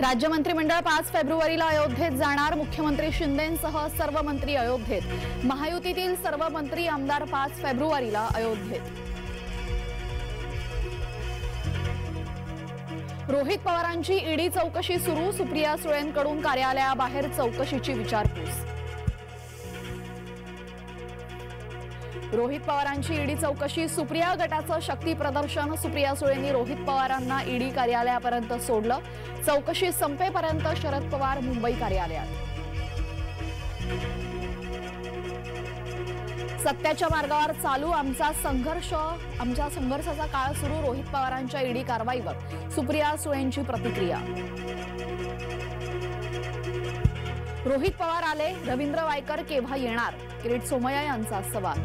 राज्य मंत्रिमंडळ 5 फेब्रुवारीला अयोध्येत जाणार। मुख्यमंत्री शिंदेंसह सर्व मंत्री अयोध्येत। महायुतीतील सर्व मंत्री आमदार 5 फेब्रुवारीला अयोध्येत। रोहित पवारांची ईडी चौकशी सुरू। सुप्रिया सुळेंकडून कार्यालयाबाहेर चौकशीची विचारपूस। रोहित पवारांची ईडी चौकशी। सुप्रिया गटाचं शक्ती प्रदर्शन। सुप्रिया सुळेंनी रोहित पवारांना ईडी कार्यालयापर्यंत सोडलं। चौकशी संपेपर्यंत शरद पवार मुंबई कार्यालयात। सत्याच्या मार्गावर चालू आमचा संघर्षाचा काळ सुरू। रोहित पवारांच्या ईडी कारवाईवर सुप्रिया सुळेंची प्रतिक्रिया। रोहित पवार आले, रवींद्र वायकर केव्हा येणार? किरीट सोमय्या यांचा सवाल।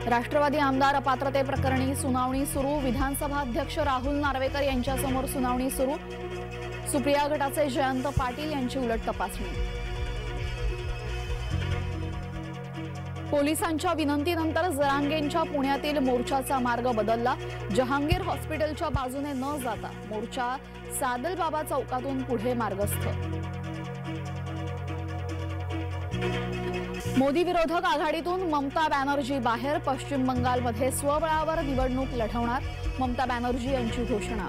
राष्ट्रवादी आमदार अपात्रतेप्रकरणी सुनावणी सुरू। विधानसभा अध्यक्ष राहुल नार्वेकर यांच्यासमोर सुनावणी सुरू। सुप्रिया गटाचे जयंत पाटील यांची उलट तपासणी। पोलिसांच्या विनंतीनंतर जरांगेंच्या पुण्यातील मोर्चाचा मार्ग बदलला। जहांगीर हॉस्पिटलच्या बाजूने न जाता मोर्चा सादलबाबा चौकातून पुढे मार्गस्थ। मोदी विरोधक आघाडीतून ममता बॅनर्जी बाहेर। पश्चिम बंगालमध्ये स्वबळावर निवडणूक लढवणार, ममता बॅनर्जी यांची घोषणा।